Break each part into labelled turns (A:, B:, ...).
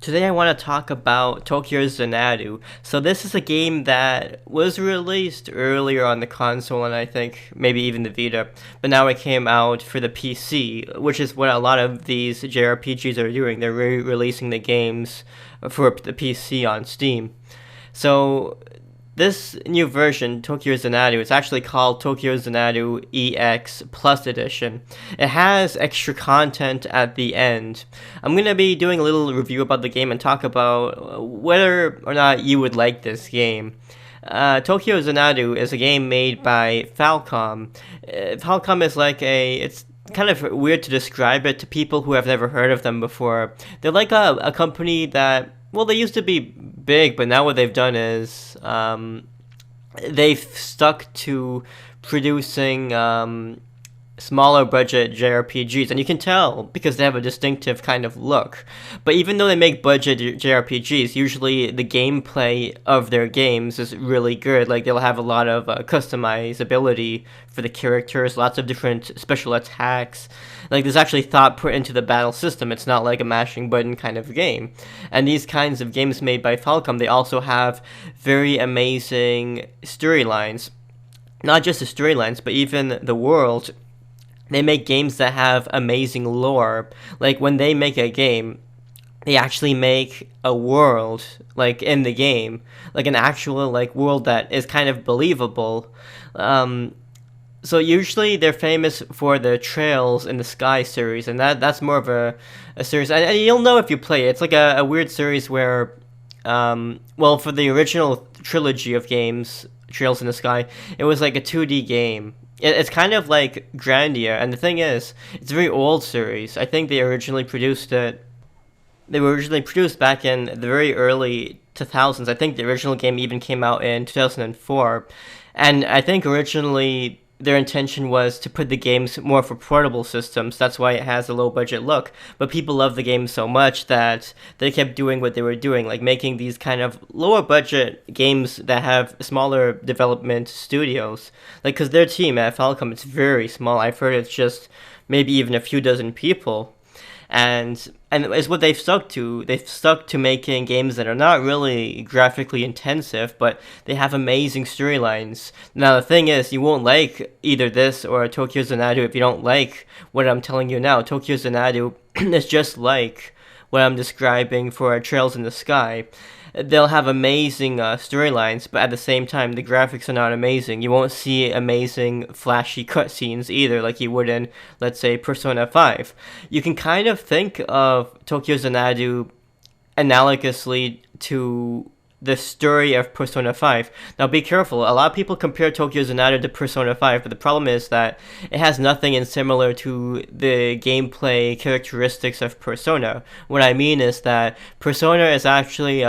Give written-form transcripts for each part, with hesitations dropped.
A: Today I want to talk about Tokyo Xanadu. So this is a game that was released earlier on the console and I think maybe even the Vita, but now it came out for the PC, which is what a lot of these JRPGs are doing. They're re-releasing the games for the PC on Steam. So this new version, Tokyo Xanadu, it's actually called Tokyo Xanadu EX Plus Edition. It has extra content at the end. I'm going to be doing a little review about the game and talk about whether or not you would like this game. Tokyo Xanadu is a game made by Falcom. Falcom is it's kind of weird to describe it to people who have never heard of them before. They're like a company that, well, they used to be big, but now what they've done is they've stuck to producing smaller budget JRPGs, and you can tell because they have a distinctive kind of look. But even though they make budget JRPGs, usually the gameplay of their games is really good. Like they'll have a lot of customizability for the characters, lots of different special attacks. Like there's actually thought put into the battle system. It's not like a mashing button kind of game. And these kinds of games made by Falcom, they also have very amazing storylines. Not just the storylines, but even the world. They make games that have amazing lore. Like when they make a game, they actually make a world like in the game, like an actual like world that is kind of believable. So usually they're famous for the Trails in the Sky series, and that's more of a series. And you'll know if you play it. It's like a weird series where, for the original trilogy of games, Trails in the Sky, it was like a 2D game. It's kind of like Grandia, and the thing is, it's a very old series. I think they originally produced it. They were originally produced back in the very early 2000s. I think the original game even came out in 2004, and I think originally their intention was to put the games more for portable systems. That's why it has a low budget look. But people love the game so much that they kept doing what they were doing, like making these kind of lower budget games that have smaller development studios. Like, because their team at Falcom, it's very small. I've heard it's just maybe even a few dozen people. And it's what they've stuck to. They've stuck to making games that are not really graphically intensive, but they have amazing storylines. Now the thing is, you won't like either this or Tokyo Xanadu if you don't like what I'm telling you now. Tokyo Xanadu is just like what I'm describing for Trails in the Sky. They'll have amazing storylines, but at the same time, the graphics are not amazing. You won't see amazing, flashy cutscenes either, like you would in, let's say, Persona 5. You can kind of think of Tokyo Xanadu analogously to the story of Persona 5. Now be careful, a lot of people compare Tokyo Xanadu to Persona 5, but the problem is that it has nothing in similar to the gameplay characteristics of Persona. What I mean is that Persona is actually it's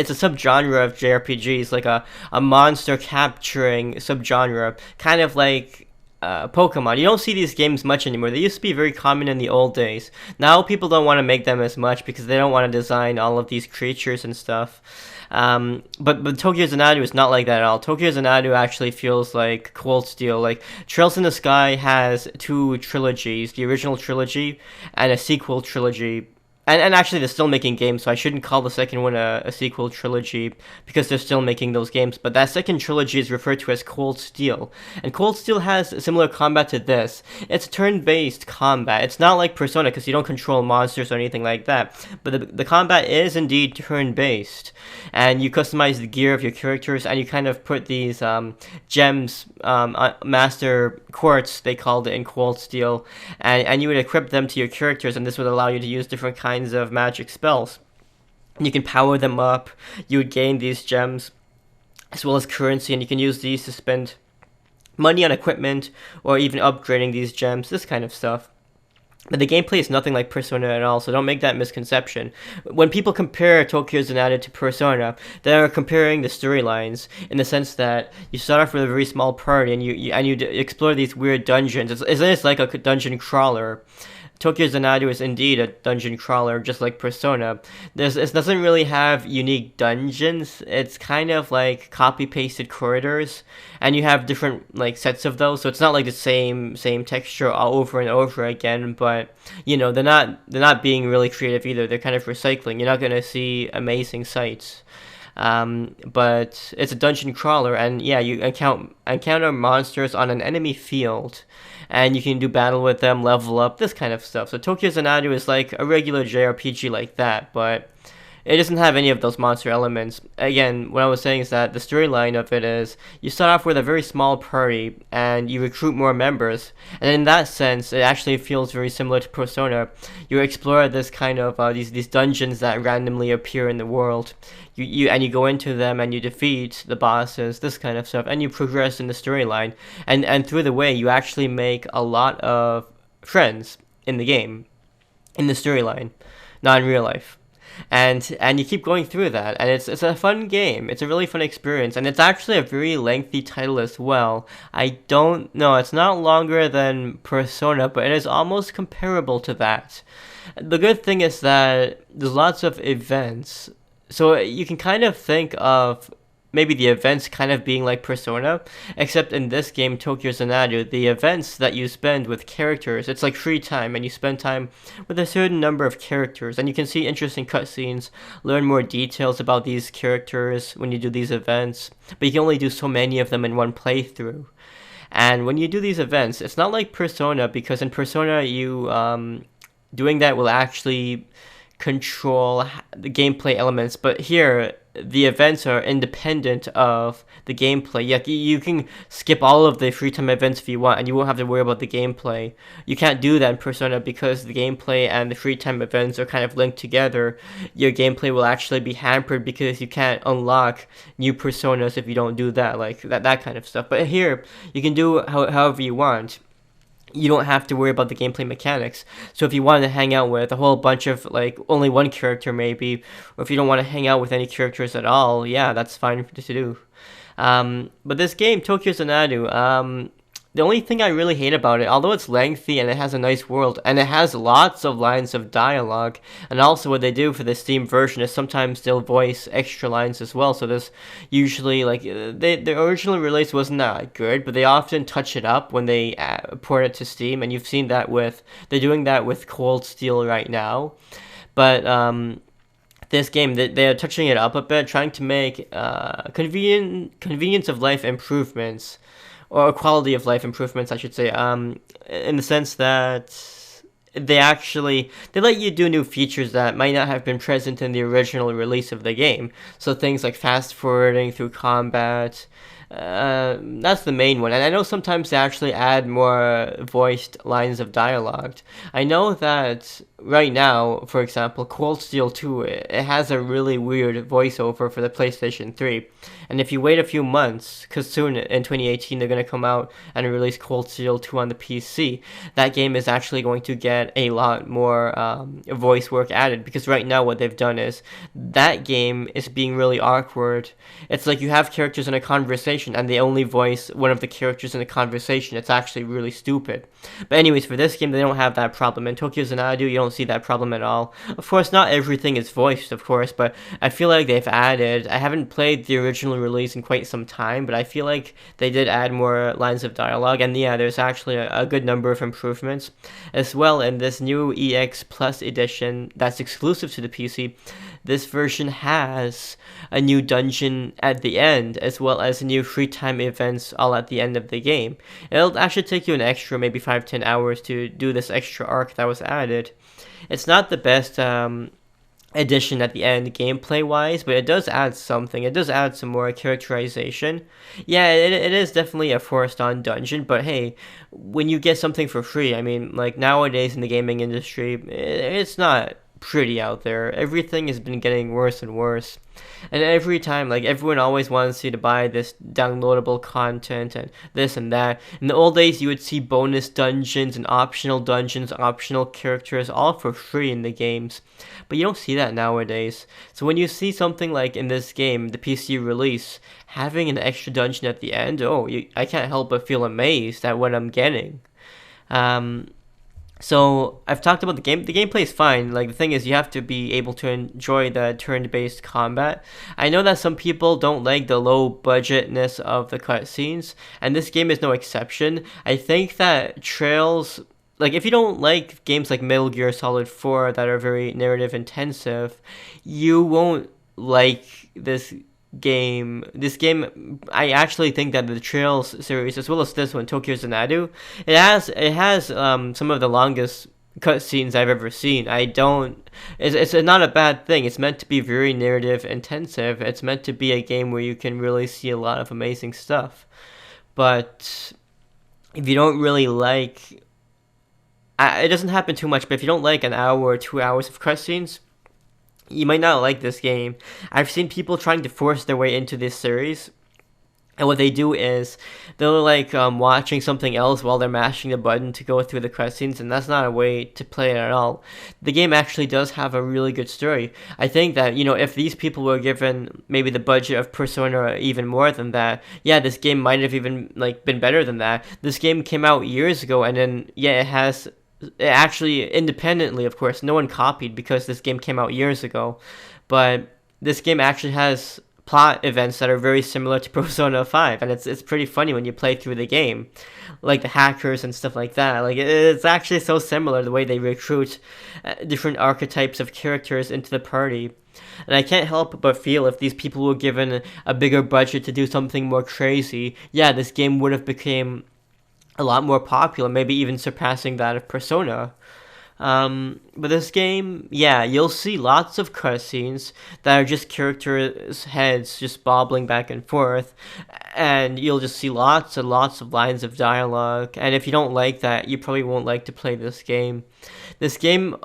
A: a subgenre of JRPGs, like a monster capturing subgenre, kind of like Pokemon. You don't see these games much anymore. They used to be very common in the old days. Now people don't want to make them as much because they don't want to design all of these creatures and stuff. But Tokyo Xanadu is not like that at all. Tokyo Xanadu actually feels like Cold Steel. Like Trails in the Sky has two trilogies, the original trilogy and a sequel trilogy. And actually, they're still making games, so I shouldn't call the second one a sequel trilogy because they're still making those games. But that second trilogy is referred to as Cold Steel. And Cold Steel has similar combat to this. It's turn-based combat. It's not like Persona because you don't control monsters or anything like that. But the combat is indeed turn-based. And you customize the gear of your characters, and you kind of put these gems, master quartz, they called it in Cold Steel. And you would equip them to your characters, and this would allow you to use different kinds of magic spells. You can power them up, you would gain these gems as well as currency, and you can use these to spend money on equipment or even upgrading these gems, this kind of stuff. But the gameplay is nothing like Persona at all, so don't make that misconception. When people compare Tokyo Xanadu to Persona, they're comparing the storylines in the sense that you start off with a very small party and you explore these weird dungeons. It's like a dungeon crawler. Tokyo Xanadu is indeed a dungeon crawler, just like Persona. It doesn't really have unique dungeons. It's kind of like copy pasted corridors, and you have different like sets of those. So it's not like the same texture all over and over again. But they're not being really creative either. They're kind of recycling. You're not gonna see amazing sights. But it's a dungeon crawler, and yeah, you encounter monsters on an enemy field, and you can do battle with them, level up, this kind of stuff. So Tokyo Xanadu is like a regular JRPG like that, but it doesn't have any of those monster elements. Again, what I was saying is that the storyline of it is you start off with a very small party and you recruit more members, and in that sense, it actually feels very similar to Persona. You explore this kind of these dungeons that randomly appear in the world. You go into them and you defeat the bosses, this kind of stuff, and you progress in the storyline. And through the way, you actually make a lot of friends in the game, in the storyline, not in real life. And you keep going through that, and it's a fun game. It's a really fun experience, and it's actually a very lengthy title as well. I don't know, it's not longer than Persona, but it is almost comparable to that. The good thing is that there's lots of events, so you can kind of think of maybe the events kind of being like Persona, except in this game, Tokyo Xanadu, the events that you spend with characters, it's like free time, and you spend time with a certain number of characters, and you can see interesting cutscenes, learn more details about these characters when you do these events, but you can only do so many of them in one playthrough. And when you do these events, it's not like Persona, because in Persona, you doing that will actually control the gameplay elements, but here the events are independent of the gameplay. You can skip all of the free time events if you want, and you won't have to worry about the gameplay. You can't do that in Persona because the gameplay and the free time events are kind of linked together. Your gameplay will actually be hampered because you can't unlock new personas if you don't do that, like that kind of stuff. But here, you can do however you want. You don't have to worry about the gameplay mechanics. So if you want to hang out with a whole bunch of, like, only one character maybe, or if you don't want to hang out with any characters at all, yeah, that's fine to do. But this game, Tokyo Xanadu, the only thing I really hate about it, although it's lengthy and it has a nice world, and it has lots of lines of dialogue, and also what they do for the Steam version is sometimes they'll voice extra lines as well, so there's usually, like, the original release wasn't that good, but they often touch it up when they port it to Steam, and you've seen that they're doing that with Cold Steel right now, but, this game, they're touching it up a bit, trying to make convenience of life improvements, or quality of life improvements, I should say, in the sense that they let you do new features that might not have been present in the original release of the game. So things like fast forwarding through combat, that's the main one. And I know sometimes they actually add more voiced lines of dialogue. I know that right now, for example, Cold Steel 2, it has a really weird voiceover for the PlayStation 3. And if you wait a few months, because soon in 2018 they're going to come out and release Cold Steel 2 on the PC, that game is actually going to get a lot more voice work added. Because right now what they've done is, that game is being really awkward. It's like you have characters in a conversation and they only voice one of the characters in the conversation. It's actually really stupid. But anyways, for this game, they don't have that problem. In Tokyo Xanadu, you don't see that problem at all. Of course, not everything is voiced, of course, but I feel like they've added, I haven't played the original release in quite some time, but I feel like they did add more lines of dialogue, and yeah, there's actually a good number of improvements. As well, in this new EX Plus edition that's exclusive to the PC, this version has a new dungeon at the end, as well as new free time events all at the end of the game. It'll actually take you an extra maybe 5-10 hours to do this extra arc that was added. It's not the best addition at the end gameplay wise, but it does add something. It does add some more characterization. Yeah, it is definitely a forced on dungeon, but hey, when you get something for free, I mean, like nowadays in the gaming industry, it's not pretty out there. Everything has been getting worse and worse. And every time, like, everyone always wants you to buy this downloadable content and this and that. In the old days, you would see bonus dungeons and optional characters, all for free in the games. But you don't see that nowadays. So when you see something like in this game, the PC release, having an extra dungeon at the end, I can't help but feel amazed at what I'm getting. So I've talked about the game. The gameplay is fine. Like the thing is, you have to be able to enjoy the turn-based combat. I know that some people don't like the low budgetness of the cutscenes, and this game is no exception. I think that Trails, like if you don't like games like Metal Gear Solid 4 that are very narrative intensive, you won't like this game. I actually think that the Trails series, as well as this one, Tokyo Xanadu, it has some of the longest cutscenes I've ever seen. I don't. It's not a bad thing. It's meant to be very narrative intensive. It's meant to be a game where you can really see a lot of amazing stuff. But if you don't really like, it doesn't happen too much. But if you don't like an hour or 2 hours of cutscenes, you might not like this game. I've seen people trying to force their way into this series, and what they do is they'll like watching something else while they're mashing the button to go through the cutscenes, and that's not a way to play it at all. The game actually does have a really good story. I think that if these people were given maybe the budget of Persona or even more than that, yeah, this game might have even like been better than that. This game came out years ago, and then yeah, it actually independently, of course, no one copied because this game came out years ago, but this game actually has plot events that are very similar to Persona 5, and it's pretty funny when you play through the game, like the hackers and stuff like that. Like it's actually so similar the way they recruit different archetypes of characters into the party. And I can't help but feel if these people were given a bigger budget to do something more crazy, yeah, this game would have become a lot more popular, maybe even surpassing that of Persona. But this game, yeah, you'll see lots of cutscenes that are just characters' heads just bobbling back and forth, and you'll just see lots and lots of lines of dialogue. And if you don't like that, you probably won't like to play this game. This game,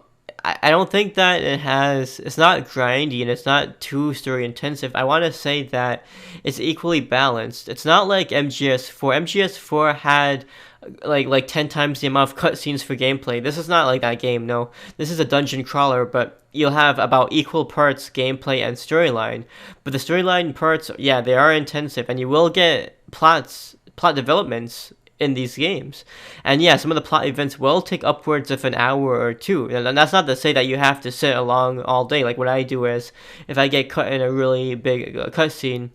A: I don't think that it's not grindy and it's not too story intensive. I want to say that it's equally balanced. It's not like MGS4. MGS4 had like 10 times the amount of cutscenes for gameplay. This is not like that game, no. This is a dungeon crawler, but you'll have about equal parts gameplay and storyline. But the storyline parts, yeah, they are intensive, and you will get plot developments in these games. And yeah, some of the plot events will take upwards of an hour or two. And that's not to say that you have to sit along all day. Like what I do is, if I get cut in a really big cutscene,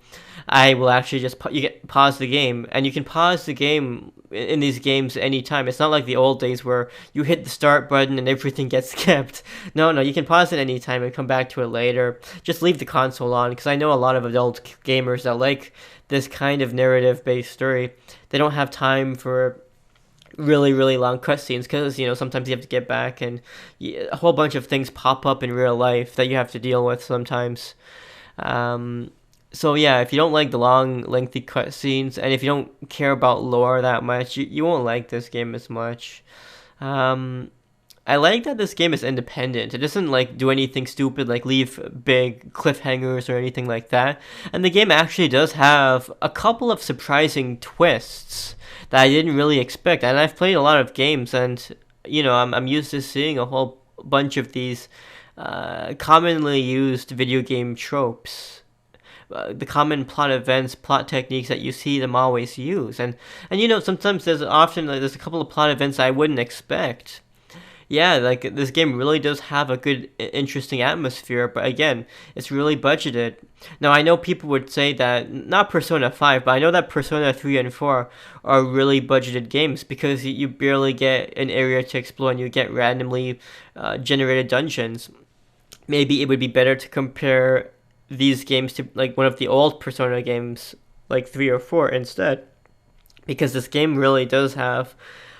A: I will actually just pause the game, and you can pause the game in these games anytime. It's not like the old days where you hit the start button and everything gets skipped. No, you can pause it anytime and come back to it later. Just leave the console on, because I know a lot of adult gamers that like this kind of narrative-based story. They don't have time for really, really long cutscenes because, sometimes you have to get back, and a whole bunch of things pop up in real life that you have to deal with sometimes. So yeah, if you don't like the long, lengthy cutscenes, and if you don't care about lore that much, you won't like this game as much. I like that this game is independent. It doesn't like do anything stupid like leave big cliffhangers or anything like that. And the game actually does have a couple of surprising twists that I didn't really expect. And I've played a lot of games, and I'm used to seeing a whole bunch of these commonly used video game tropes. The common plot events, plot techniques that you see them always use, and sometimes there's a couple of plot events I wouldn't expect. Yeah, like this game really does have a good, interesting atmosphere, but again, it's really budgeted. Now, I know people would say that, not Persona 5, but I know that Persona 3 and 4 are really budgeted games because you barely get an area to explore and you get randomly generated dungeons. Maybe it would be better to compare these games to like one of the old Persona games, like 3 or 4 instead, because this game really does have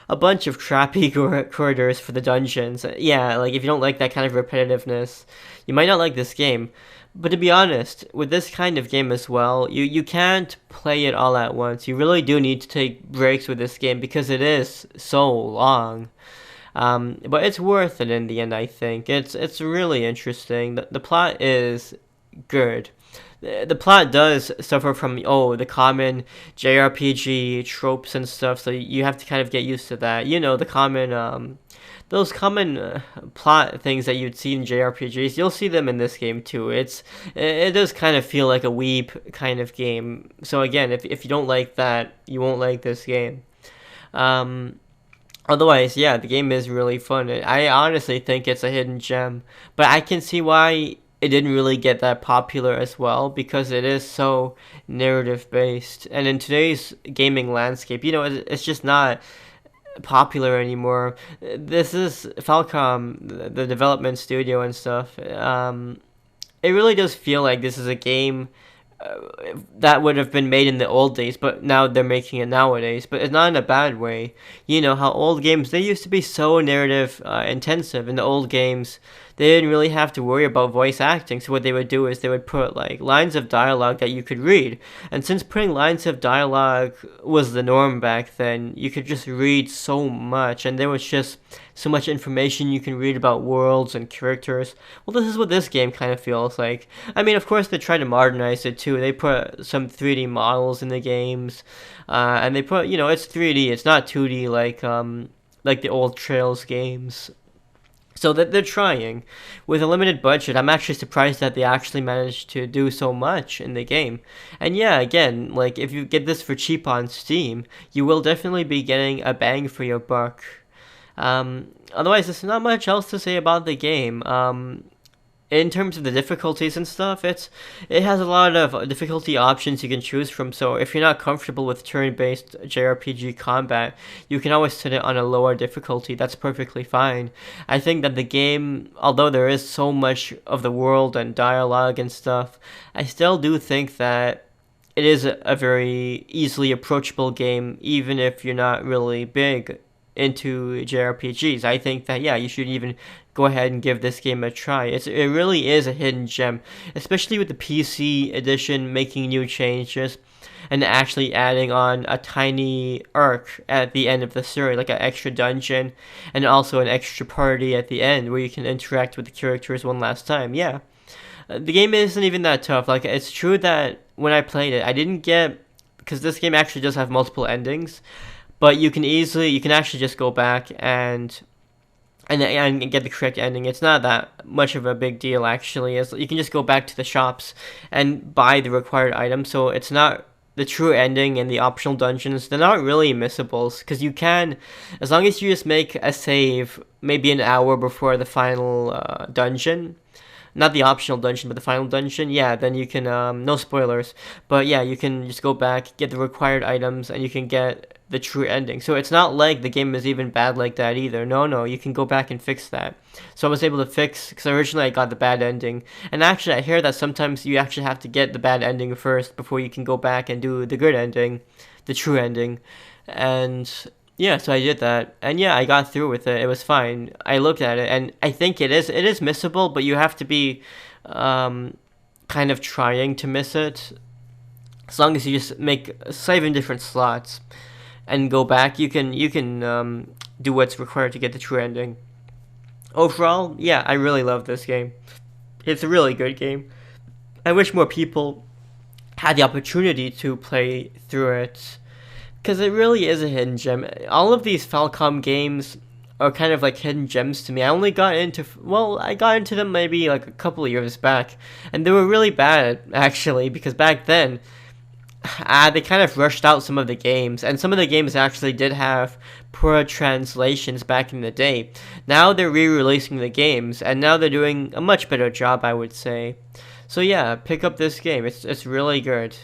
A: a bunch of crappy corridors for the dungeons. Yeah, like if you don't like that kind of repetitiveness, you might not like this game. But to be honest, with this kind of game as well, you can't play it all at once. You really do need to take breaks with this game because it is so long. But it's worth it in the end, I think. It's really interesting. The plot is good. The plot does suffer from the common JRPG tropes and stuff, so you have to kind of get used to that. The common those common plot things that you'd see in JRPGs, you'll see them in this game too. It does kind of feel like a weeb kind of game. So again, if you don't like that, you won't like this game. Otherwise, yeah, the game is really fun. I honestly think it's a hidden gem, but I can see why it didn't really get that popular as well because it is so narrative based. And in today's gaming landscape, it's just not popular anymore. This is Falcom, the development studio and stuff. It really does feel like this is a game that would have been made in the old days, but now they're making it nowadays. But it's not in a bad way. You know how old games, they used to be so narrative intensive. In the old games, they didn't really have to worry about voice acting. So what they would do is they would put like lines of dialogue that you could read. And since putting lines of dialogue was the norm back then, you could just read so much, and there was just so much information you can read about worlds and characters. Well, this is what this game kind of feels like. I mean, of course, they try to modernize it too. They put some 3D models in the games, and they put, it's 3D. It's not 2D like the old Trails games. So that they're trying. With a limited budget, I'm actually surprised that they actually managed to do so much in the game. And yeah, again, like if you get this for cheap on Steam, you will definitely be getting a bang for your buck. Otherwise, there's not much else to say about the game. In terms of the difficulties and stuff, it has a lot of difficulty options you can choose from. So if you're not comfortable with turn-based JRPG combat, you can always set it on a lower difficulty. That's perfectly fine. I think that the game, although there is so much of the world and dialogue and stuff, I still do think that it is a very easily approachable game, even if you're not really big into JRPGs. I think that, yeah, you should even go ahead and give this game a try. It really is a hidden gem, especially with the PC edition making new changes and actually adding on a tiny arc at the end of the story, like an extra dungeon and also an extra party at the end where you can interact with the characters one last time. Yeah. The game isn't even that tough. Like, it's true that when I played it, I didn't get, because this game actually does have multiple endings, but you can actually just go back and get the correct ending. It's not that much of a big deal, actually. You can just go back to the shops and buy the required items. So it's not the true ending, and the optional dungeons, they're not really missables, because you can, as long as you just make a save maybe an hour before the final dungeon, not the optional dungeon, but the final dungeon, yeah, then you can, no spoilers, but yeah, you can just go back, get the required items, and you can get the true ending. So it's not like the game is even bad like that either. No, you can go back and fix that. So I was able to fix, because originally I got the bad ending, and actually I hear that sometimes you actually have to get the bad ending first before you can go back and do the good ending, the true ending, and yeah, so I did that, and yeah, I got through with it. It was fine. I looked at it, and I think it is missable, but you have to be kind of trying to miss it. As long as you just save in different slots and go back, you can do what's required to get the true ending. Overall, yeah, I really love this game. It's a really good game. I wish more people had the opportunity to play through it, because it really is a hidden gem. All of these Falcom games are kind of like hidden gems to me. I got into them maybe like a couple of years back, and they were really bad, actually, because back then, they kind of rushed out some of the games, and some of the games actually did have poor translations back in the day. Now they're re-releasing the games, and now they're doing a much better job, I would say. So yeah, pick up this game. It's really good.